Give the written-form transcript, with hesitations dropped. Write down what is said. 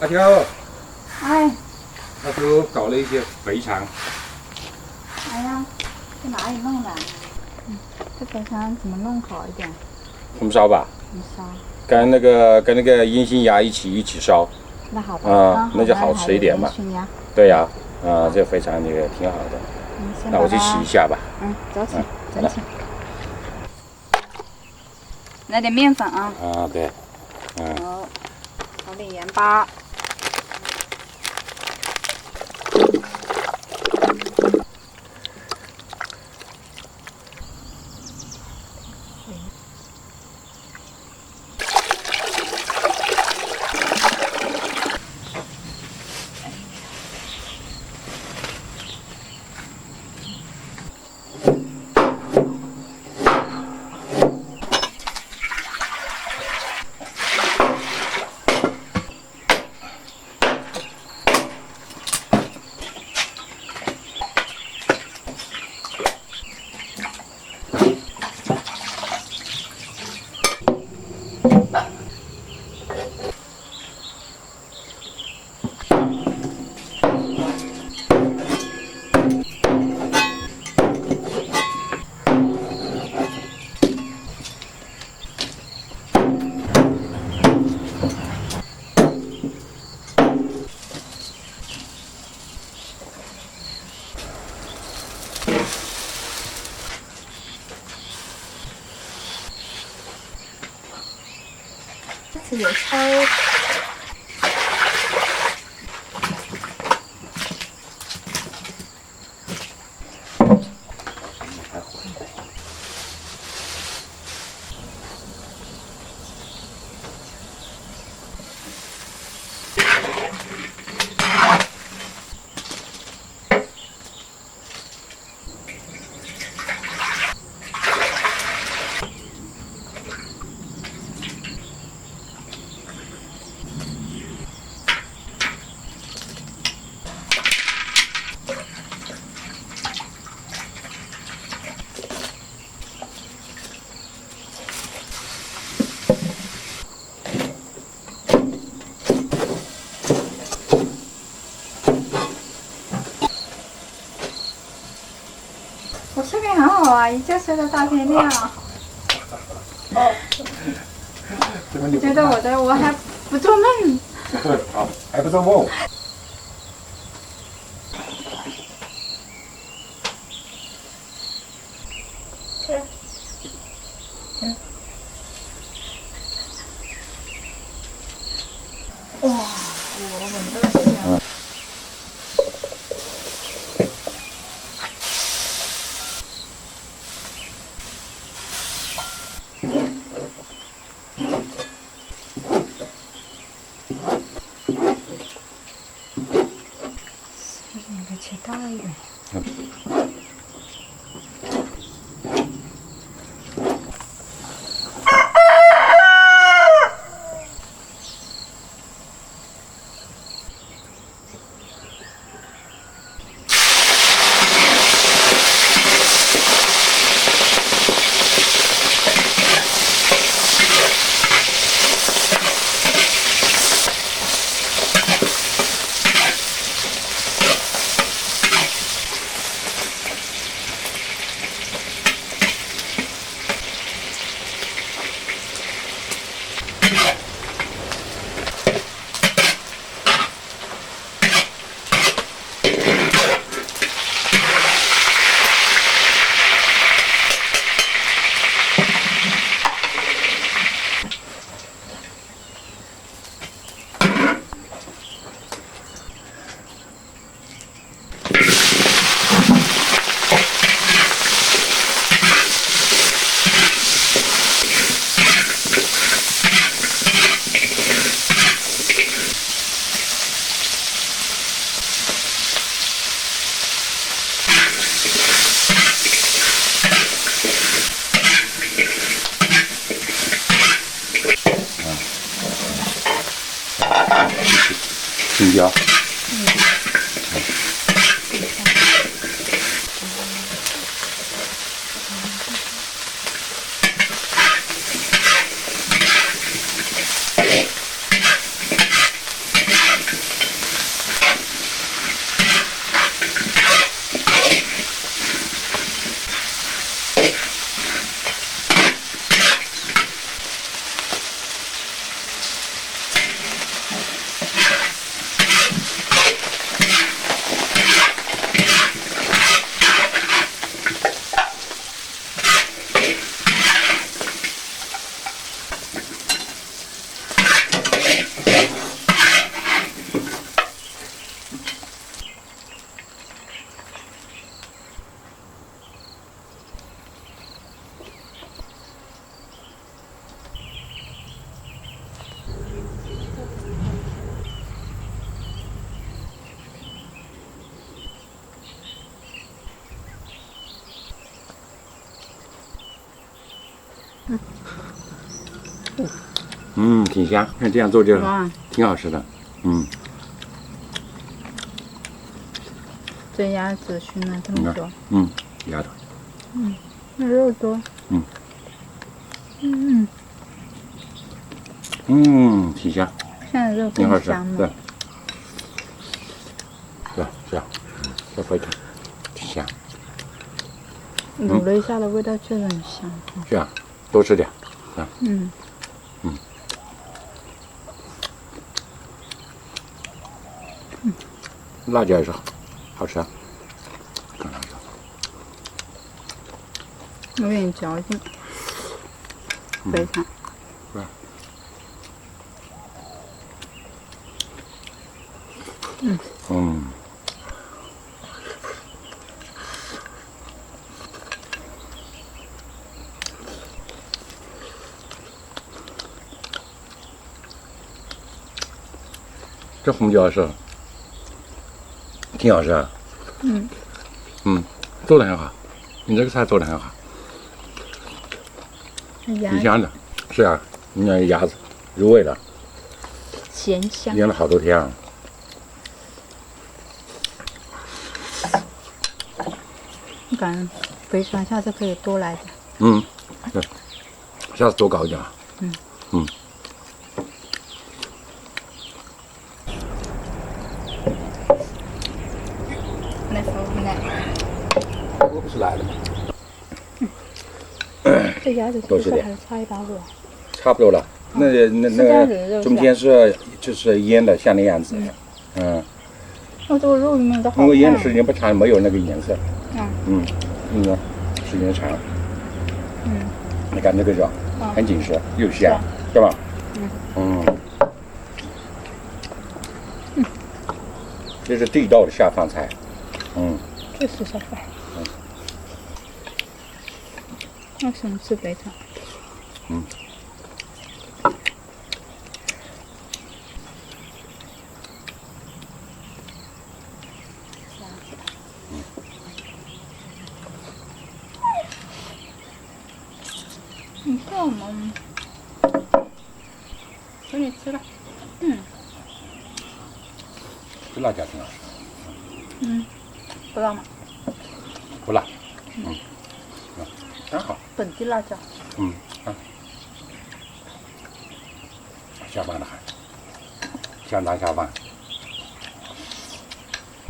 阿条，哎，他说搞了一些肥肠，哎呀，在哪里弄的？这肥肠怎么弄好一点？红烧吧，红烧。跟那个阴心鸭一起烧，那好吧，那就好吃一点嘛。对呀，这肥肠这个挺好的。那我去洗一下吧。走起，整起。来点面粉啊。对。好，搞点盐巴。这次有超。我睡眠很好啊，一觉睡到大天亮。觉得我还不做梦。好，还不做梦。哇，我闻到香。给切大一点。青椒。挺香，看这样做就哇，挺好吃的。这鸭子熏了这么久，鸭头，那肉多，挺香，现在肉挺好吃，更香了。对，对，是啊，这非常挺香，卤了一下的味道确实很香。是啊，多吃点，啊，辣椒也是好吃啊，看辣椒，有点嚼劲，非常。对，这红椒是挺好吃啊。做的很好，你这个菜做的很好，鸭挺香的。是啊，你看鸭子入味了，咸香。腌了好多天啊。我感觉肥肠下次可以多来点。对，下次多搞一点啊。来，我不是来了吗？这鸭子是不是还差一把火？差不多了。那个中间是就是腌的像那样子。那这个肉里面都好因为腌的看。时间不长，没有那个颜色。嗯，时间长。你看这个肉很紧实又香，对吧？这是地道的下饭菜。确实下饭。为什么吃肥肠？你干嘛？给你吃了。这辣椒挺好吃。不辣吗？不辣。刚好。本地辣椒。下饭了还，相当下饭。